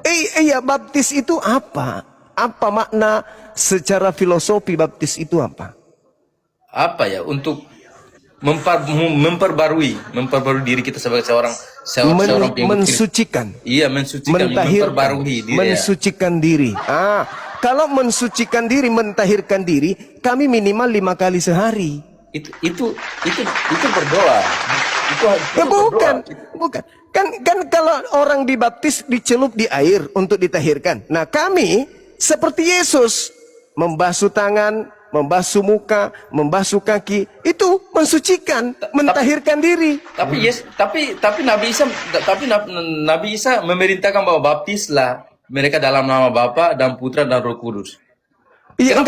Iya, baptis itu apa? Apa makna secara filosofi baptis itu apa? Apa ya? Untuk memperbarui diri kita sebagai seorang pengikut Kristus. Mensucikan. Iya, mensucikan, memperbarui diri. Mensucikan diri. Kalau mensucikan diri, mentahirkan diri, kami minimal 5 kali sehari. Itu berdoa. Bukan. Kan kalau orang dibaptis dicelup di air untuk ditahirkan. Nah, kami seperti Yesus membasuh tangan, membasuh muka, membasuh kaki, itu mensucikan, mentahirkan diri. Tapi Nabi Isa memerintahkan bahwa baptislah mereka dalam nama Bapa dan Putra dan Roh Kudus. Iya,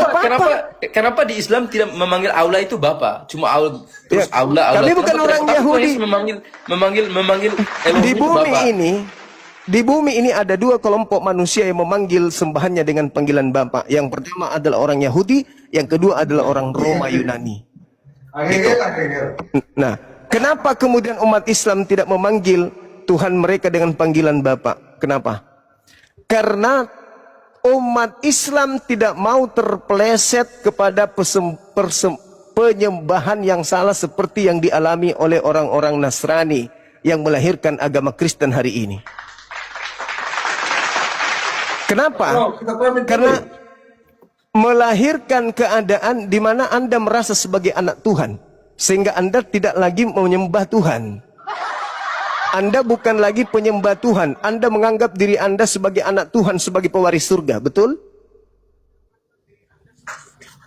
kenapa di Islam tidak memanggil Allah itu Bapa? Cuma Allah terus ya, Allah. Kami bukan orang Yahudi. memanggil Di bumi ini ada 2 kelompok manusia yang memanggil sembahannya dengan panggilan Bapa. Yang pertama adalah orang Yahudi, yang kedua adalah orang Roma Yunani. Gitu. Nah, kenapa kemudian umat Islam tidak memanggil Tuhan mereka dengan panggilan Bapa? Kenapa? Karena umat Islam tidak mau terpeleset kepada penyembahan yang salah seperti yang dialami oleh orang-orang Nasrani yang melahirkan agama Kristen hari ini. Kenapa? Karena melahirkan keadaan di mana Anda merasa sebagai anak Tuhan, sehingga Anda tidak lagi menyembah Tuhan. Anda bukan lagi penyembah Tuhan. Anda menganggap diri Anda sebagai anak Tuhan, sebagai pewaris surga. Betul?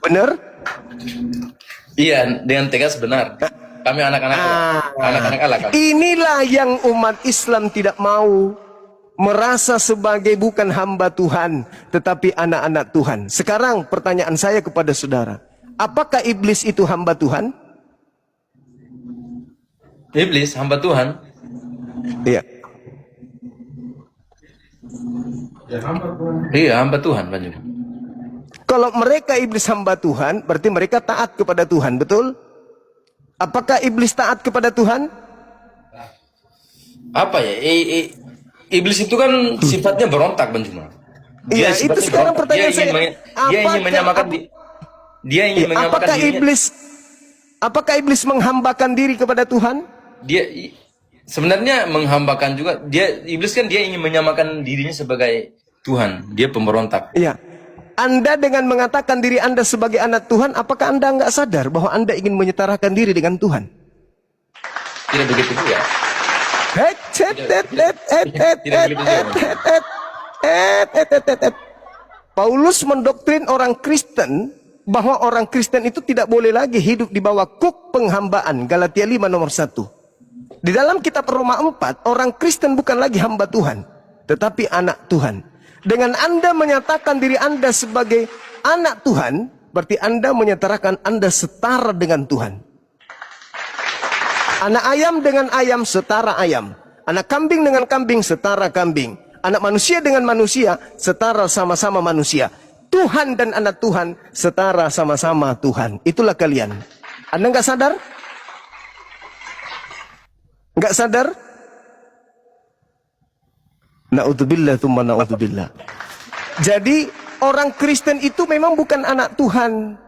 Benar? Iya, dengan tegas benar. Kami anak-anak Allah. Inilah yang umat Islam tidak mau. Merasa sebagai bukan hamba Tuhan, tetapi anak-anak Tuhan. Sekarang pertanyaan saya kepada saudara. Apakah iblis itu hamba Tuhan? Iblis hamba Tuhan? Iya. Iya, hamba Tuhan, Banyu. Kalau mereka iblis hamba Tuhan, berarti mereka taat kepada Tuhan, betul? Apakah iblis taat kepada Tuhan? Apa ya? Iblis itu kan sifatnya berontak, Banyu. Iya, itu sekarang pertanyaan saya. Dia ingin menyamakan Apakah iblis menghambakan diri kepada Tuhan? Dia sebenarnya menghambakan juga. Iblis kan dia ingin menyamakan dirinya sebagai Tuhan. Dia pemberontak. Iya. Anda dengan mengatakan diri Anda sebagai anak Tuhan, apakah Anda nggak sadar bahwa Anda ingin menyetarakan diri dengan Tuhan? Tidak begitu juga. Paulus mendoktrin orang Kristen bahwa orang Kristen itu tidak boleh lagi hidup di bawah kuk penghambaan. Galatia 5 nomor 1. Di dalam kitab Roma 4, orang Kristen bukan lagi hamba Tuhan, tetapi anak Tuhan. Dengan Anda menyatakan diri Anda sebagai anak Tuhan, berarti Anda menyatakan Anda setara dengan Tuhan. Anak ayam dengan ayam setara ayam. Anak kambing dengan kambing setara kambing. Anak manusia dengan manusia setara sama-sama manusia. Tuhan dan anak Tuhan setara sama-sama Tuhan. Itulah kalian. Anda nggak sadar? Nggak sadar? Na'udzubillah tsumma na'udzubillah. Jadi orang Kristen itu memang bukan anak Tuhan.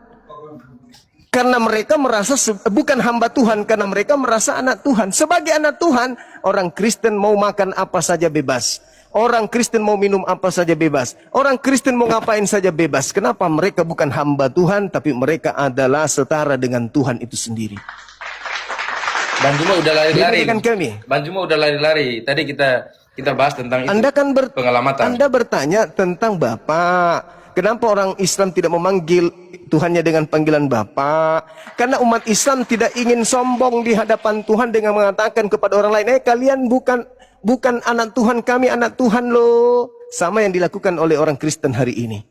Karena mereka merasa bukan hamba Tuhan, karena mereka merasa anak Tuhan. Sebagai anak Tuhan, orang Kristen mau makan apa saja bebas. Orang Kristen mau minum apa saja bebas. Orang Kristen mau ngapain saja bebas. Kenapa? Mereka bukan hamba Tuhan, tapi mereka adalah setara dengan Tuhan itu sendiri. Bang Juma udah lari-lari. Bang Juma udah lari-lari. Tadi kita bahas tentang itu. Anda kan pengalamatan. Anda bertanya tentang Bapak. Kenapa orang Islam tidak memanggil Tuhannya dengan panggilan Bapa? Karena umat Islam tidak ingin sombong di hadapan Tuhan dengan mengatakan kepada orang lain, kalian bukan anak Tuhan, kami anak Tuhan loh. Sama yang dilakukan oleh orang Kristen hari ini.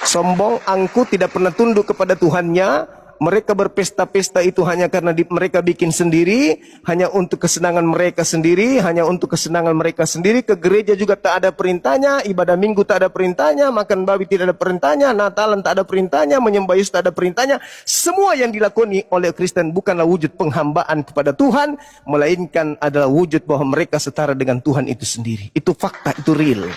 Sombong, angkuh, tidak pernah tunduk kepada Tuhannya, mereka berpesta-pesta itu hanya karena mereka bikin sendiri, hanya untuk kesenangan mereka sendiri, hanya untuk kesenangan mereka sendiri. Ke gereja juga tak ada perintahnya, ibadah minggu tak ada perintahnya, makan babi tidak ada perintahnya, Natalan tak ada perintahnya, menyembah Yesus tak ada perintahnya. Semua yang dilakoni oleh Kristen bukanlah wujud penghambaan kepada Tuhan, melainkan adalah wujud bahwa mereka setara dengan Tuhan itu sendiri. Itu fakta, itu real.